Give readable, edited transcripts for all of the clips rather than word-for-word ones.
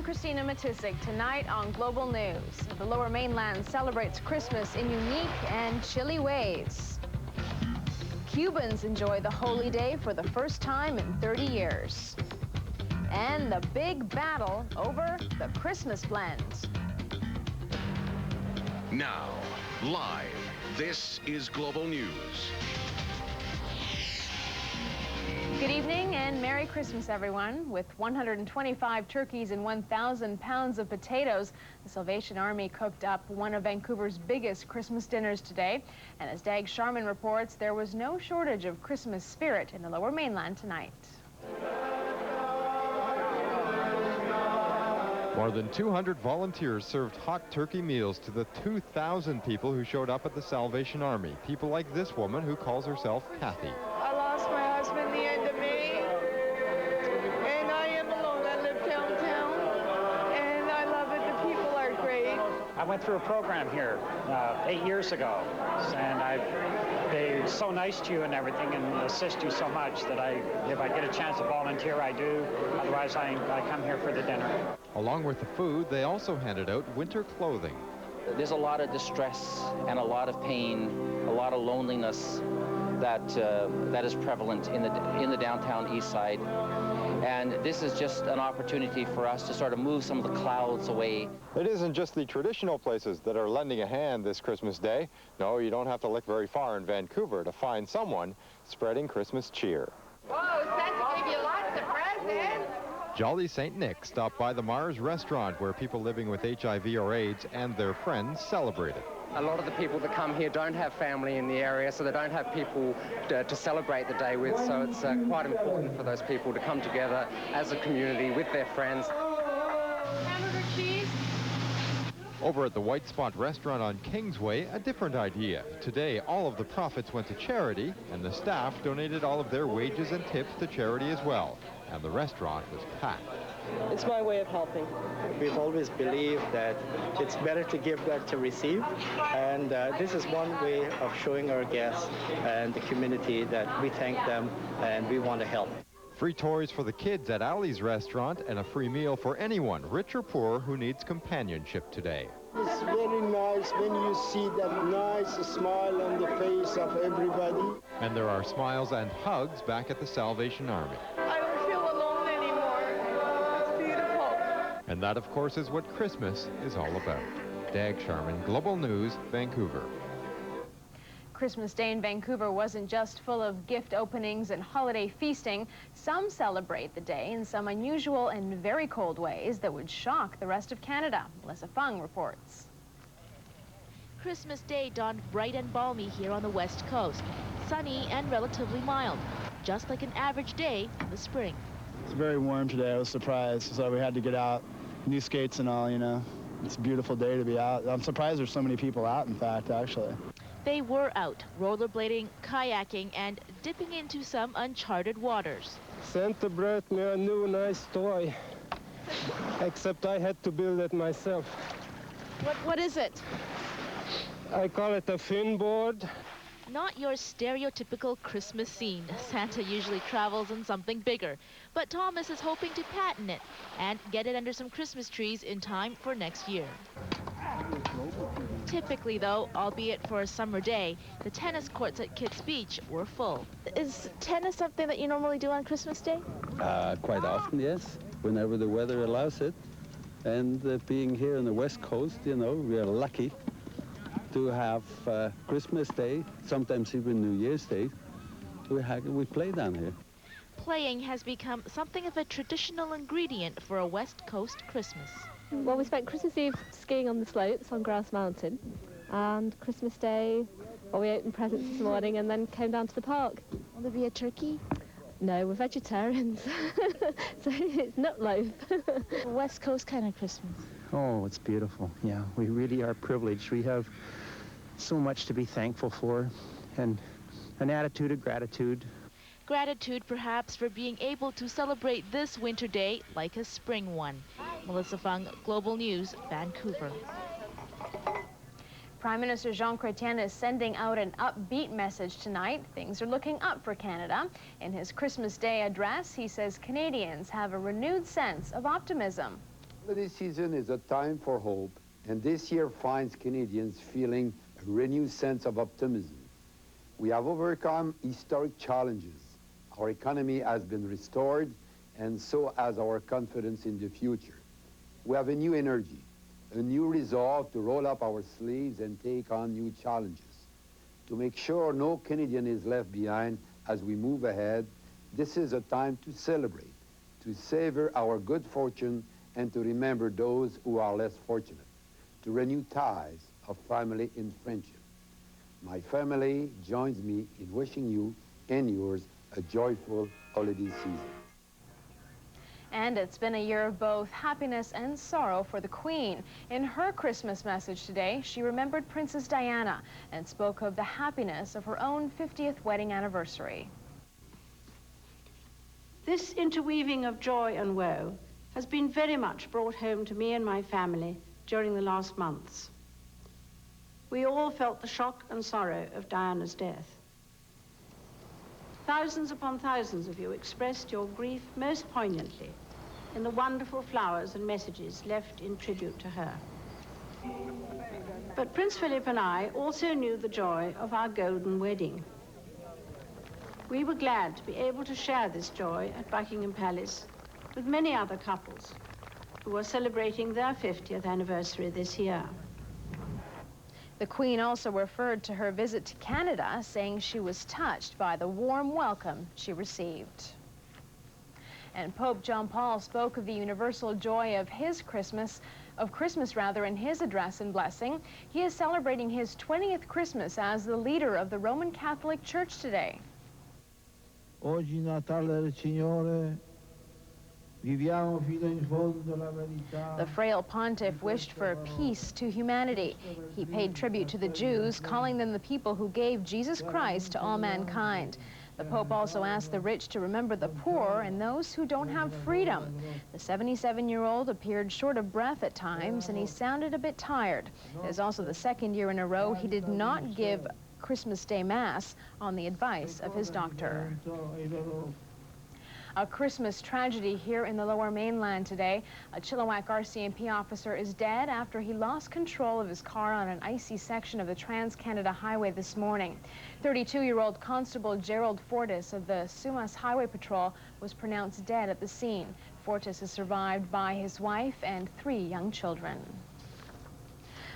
Christina Matisik tonight on Global News. The Lower Mainland celebrates Christmas in unique and chilly ways. Cubans enjoy the holy day for the first time in 30 years. And the big battle over the Christmas blend. Now, live, this is Global News. Good evening and Merry Christmas, everyone. With 125 turkeys and 1,000 pounds of potatoes, the Salvation Army cooked up one of Vancouver's biggest Christmas dinners today. And as Dag Sharman reports, there was no shortage of Christmas spirit in the Lower Mainland tonight. More than 200 volunteers served hot turkey meals to the 2,000 people who showed up at the Salvation Army. People like this woman who calls herself Kathy. I lost my husband the end of May, and I am alone. I live downtown, and I love it. The people are great. I went through a program here 8 years ago, and they're so nice to you and everything and assist you so much that if I get a chance to volunteer, I do. Otherwise, I come here for the dinner. Along with the food, they also handed out winter clothing. There's a lot of distress and a lot of pain, a lot of loneliness that is prevalent in the downtown east side. And this is just an opportunity for us to sort of move some of the clouds away. It isn't just the traditional places that are lending a hand this Christmas Day. No, you don't have to look very far in Vancouver to find someone spreading Christmas cheer. Whoa, Santa gave you lots of presents. Jolly St. Nick stopped by the Mars restaurant where people living with HIV or AIDS and their friends celebrated. A lot of the people that come here don't have family in the area, so they don't have people to celebrate the day with, so it's quite important for those people to come together as a community with their friends. Hamburger cheese. Over at the White Spot restaurant on Kingsway, a different idea. Today, all of the profits went to charity, and the staff donated all of their wages and tips to charity as well. And the restaurant was packed. It's my way of helping. We've always believed that it's better to give than to receive, and this is one way of showing our guests and the community that we thank them and we want to help. Free toys for the kids at Ali's restaurant and a free meal for anyone, rich or poor, who needs companionship today. It's very nice when you see that nice smile on the face of everybody. And there are smiles and hugs back at the Salvation Army. I don't feel alone anymore. It's beautiful. And that, of course, is what Christmas is all about. Dag Sharman, Global News, Vancouver. Christmas Day in Vancouver wasn't just full of gift openings and holiday feasting. Some celebrate the day in some unusual and very cold ways that would shock the rest of Canada. Melissa Fung reports. Christmas Day dawned bright and balmy here on the west coast. Sunny and relatively mild, just like an average day in the spring. It's very warm today. I was surprised, so we had to get out. New skates and all, you know. It's a beautiful day to be out. I'm surprised there's so many people out, in fact, actually. They were out, rollerblading, kayaking, and dipping into some uncharted waters. Santa brought me a new nice toy, except I had to build it myself. What is it? I call it a fin board. Not your stereotypical Christmas scene. Santa usually travels in something bigger. But Thomas is hoping to patent it and get it under some Christmas trees in time for next year. Typically, though, albeit for a summer day, the tennis courts at Kitts Beach were full. Is tennis something that you normally do on Christmas Day? Quite often, yes, whenever the weather allows it. And being here on the West Coast, you know, we are lucky to have Christmas Day, sometimes even New Year's Day. We play down here. Playing has become something of a traditional ingredient for a West Coast Christmas. Well, we spent Christmas Eve skiing on the slopes on Grouse Mountain, and Christmas Day, well, we opened presents this morning and then came down to the park. Will there be a turkey? No, we're vegetarians, so it's nut loaf. West Coast kind of Christmas. Oh, it's beautiful. Yeah, we really are privileged. We have so much to be thankful for, and an attitude of gratitude. Gratitude, perhaps, for being able to celebrate this winter day like a spring one. Melissa Fung, Global News, Vancouver. Prime Minister Jean Chrétien is sending out an upbeat message tonight. Things are looking up for Canada. In his Christmas Day address, he says Canadians have a renewed sense of optimism. Holiday season is a time for hope, and this year finds Canadians feeling a renewed sense of optimism. We have overcome historic challenges. Our economy has been restored, and so has our confidence in the future. We have a new energy, a new resolve to roll up our sleeves and take on new challenges. To make sure no Canadian is left behind as we move ahead, this is a time to celebrate, to savor our good fortune, and to remember those who are less fortunate, to renew ties of family and friendship. My family joins me in wishing you and yours a joyful holiday season. And it's been a year of both happiness and sorrow for the Queen. In her Christmas message today, she remembered Princess Diana and spoke of the happiness of her own 50th wedding anniversary. This interweaving of joy and woe has been very much brought home to me and my family during the last months. We all felt the shock and sorrow of Diana's death. Thousands upon thousands of you expressed your grief most poignantly in the wonderful flowers and messages left in tribute to her. But Prince Philip and I also knew the joy of our golden wedding. We were glad to be able to share this joy at Buckingham Palace with many other couples who are celebrating their 50th anniversary this year. The Queen also referred to her visit to Canada, saying she was touched by the warm welcome she received. And Pope John Paul spoke of the universal joy of Christmas in his address and blessing. He is celebrating his 20th Christmas as the leader of the Roman Catholic Church today. Oggi Natale del Signore. The frail pontiff wished for peace to humanity. He paid tribute to the Jews, calling them the people who gave Jesus Christ to all mankind. The Pope also asked the rich to remember the poor and those who don't have freedom. The 77-year-old appeared short of breath at times, and he sounded a bit tired. It is also the second year in a row he did not give Christmas Day Mass on the advice of his doctor. A Christmas tragedy here in the Lower Mainland today. A Chilliwack RCMP officer is dead after he lost control of his car on an icy section of the Trans-Canada Highway this morning. 32-year-old Constable Gerald Fortis of the Sumas Highway Patrol was pronounced dead at the scene. Fortis is survived by his wife and 3 young children.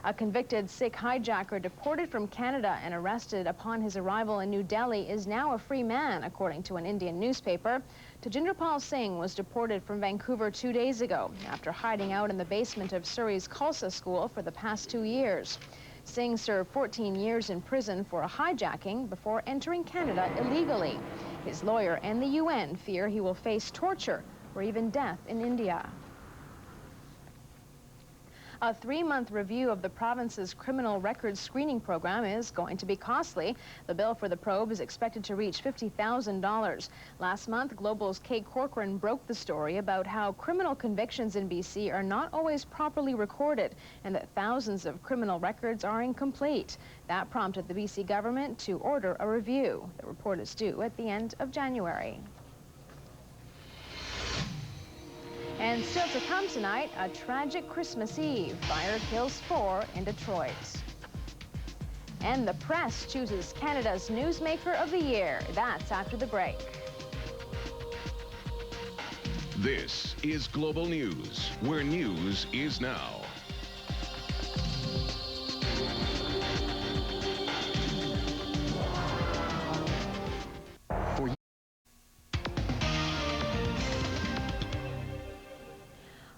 A convicted Sikh hijacker deported from Canada and arrested upon his arrival in New Delhi is now a free man, according to an Indian newspaper. Tajinder Pal Singh was deported from Vancouver 2 days ago after hiding out in the basement of Surrey's Khalsa School for the past 2 years. Singh served 14 years in prison for a hijacking before entering Canada illegally. His lawyer and the UN fear he will face torture or even death in India. A 3-month review of the province's criminal records screening program is going to be costly. The bill for the probe is expected to reach $50,000. Last month, Global's Kate Corcoran broke the story about how criminal convictions in BC are not always properly recorded and that thousands of criminal records are incomplete. That prompted the BC government to order a review. The report is due at the end of January. And still to come tonight, a tragic Christmas Eve. Fire kills 4 in Detroit. And the press chooses Canada's Newsmaker of the Year. That's after the break. This is Global News, where news is now.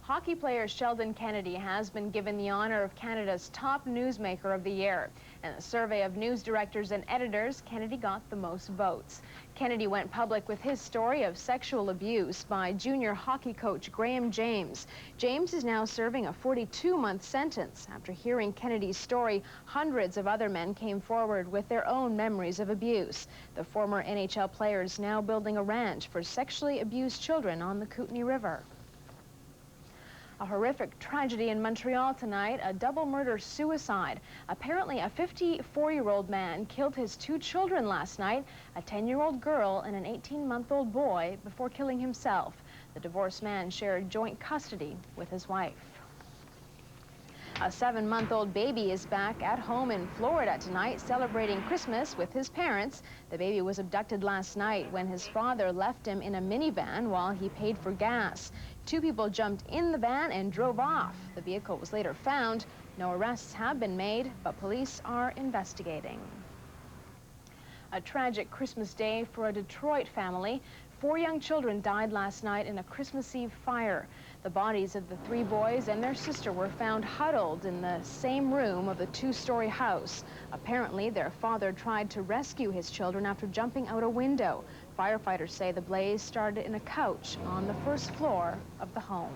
Hockey player Sheldon Kennedy has been given the honor of Canada's top newsmaker of the year. In a survey of news directors and editors, Kennedy got the most votes. Kennedy went public with his story of sexual abuse by junior hockey coach Graham James. James is now serving a 42-month sentence. After hearing Kennedy's story, hundreds of other men came forward with their own memories of abuse. The former NHL player is now building a ranch for sexually abused children on the Kootenay River. A horrific tragedy in Montreal tonight, a double murder-suicide. Apparently, a 54-year-old man killed his 2 children last night, a 10-year-old girl and an 18-month-old boy, before killing himself. The divorced man shared joint custody with his wife. A 7-month-old baby is back at home in Florida tonight celebrating Christmas with his parents. The baby was abducted last night when his father left him in a minivan while he paid for gas. 2 people jumped in the van and drove off. The vehicle was later found. No arrests have been made, but police are investigating. A tragic Christmas day for a Detroit family. 4 young children died last night in a Christmas Eve fire. The bodies of the 3 boys and their sister were found huddled in the same room of the 2-story house. Apparently, their father tried to rescue his children after jumping out a window. Firefighters say the blaze started in a couch on the 1st floor of the home.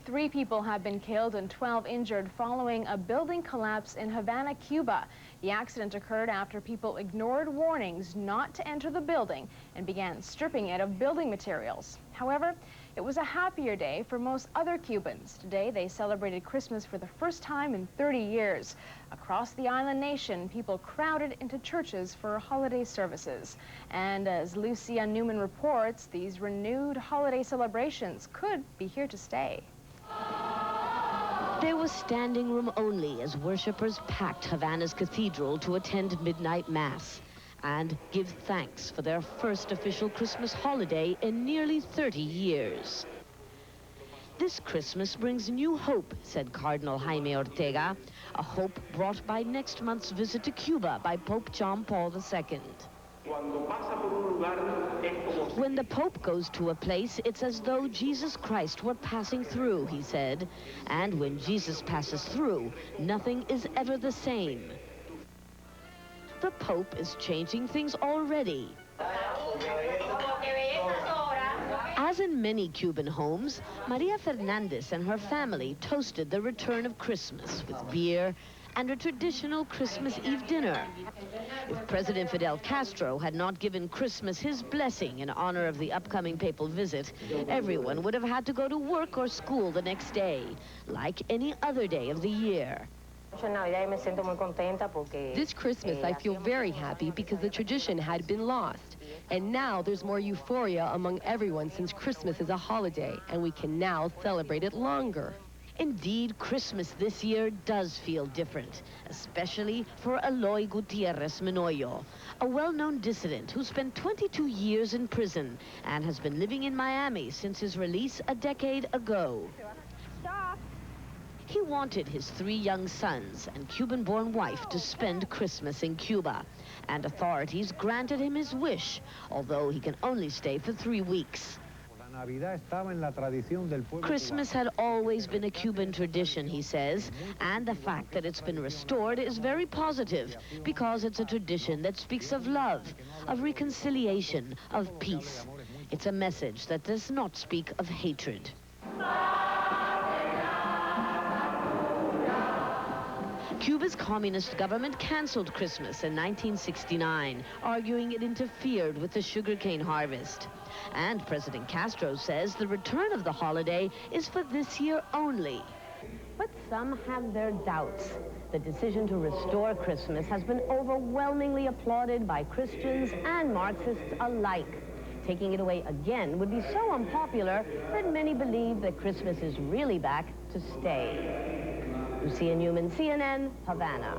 3 people have been killed and 12 injured following a building collapse in Havana, Cuba. The accident occurred after people ignored warnings not to enter the building and began stripping it of building materials. However, it was a happier day for most other Cubans. Today, they celebrated Christmas for the first time in 30 years. Across the island nation, people crowded into churches for holiday services. And as Lucia Newman reports, these renewed holiday celebrations could be here to stay. There was standing room only as worshippers packed Havana's cathedral to attend midnight mass and give thanks for their first official Christmas holiday in nearly 30 years. This Christmas brings new hope, said Cardinal Jaime Ortega, a hope brought by next month's visit to Cuba by Pope John Paul II. When the Pope goes to a place, it's as though Jesus Christ were passing through, he said. And when Jesus passes through, nothing is ever the same. The Pope is changing things already. As in many Cuban homes, Maria Fernandez and her family toasted the return of Christmas with beer and a traditional Christmas Eve dinner. If President Fidel Castro had not given Christmas his blessing in honor of the upcoming papal visit, everyone would have had to go to work or school the next day, like any other day of the year. This Christmas, I feel very happy because the tradition had been lost. And now there's more euphoria among everyone since Christmas is a holiday, and we can now celebrate it longer. Indeed, Christmas this year does feel different, especially for Eloy Gutierrez Menoyo, a well-known dissident who spent 22 years in prison and has been living in Miami since his release a decade ago. He wanted his 3 young sons and Cuban-born wife to spend Christmas in Cuba, and authorities granted him his wish, although he can only stay for 3 weeks. Christmas had always been a Cuban tradition, he says, and the fact that it's been restored is very positive because it's a tradition that speaks of love, of reconciliation, of peace. It's a message that does not speak of hatred. Cuba's communist government canceled Christmas in 1969, arguing it interfered with the sugarcane harvest. And President Castro says the return of the holiday is for this year only. But some have their doubts. The decision to restore Christmas has been overwhelmingly applauded by Christians and Marxists alike. Taking it away again would be so unpopular that many believe that Christmas is really back to stay. Lucia Newman, CNN, Havana.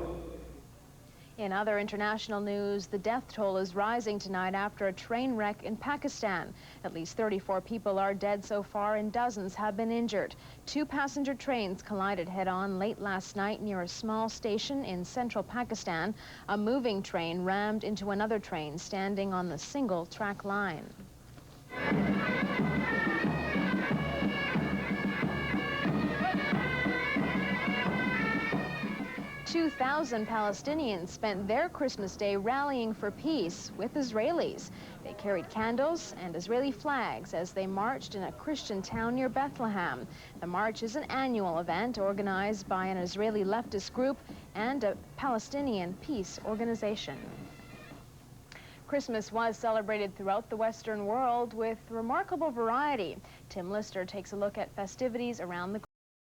In other international news, the death toll is rising tonight after a train wreck in Pakistan. At least 34 people are dead so far and dozens have been injured. 2 passenger trains collided head-on late last night near a small station in central Pakistan. A moving train rammed into another train standing on the single-track line. 2,000 Palestinians spent their Christmas Day rallying for peace with Israelis. They carried candles and Israeli flags as they marched in a Christian town near Bethlehem. The march is an annual event organized by an Israeli leftist group and a Palestinian peace organization. Christmas was celebrated throughout the Western world with remarkable variety. Tim Lister takes a look at festivities around the globe.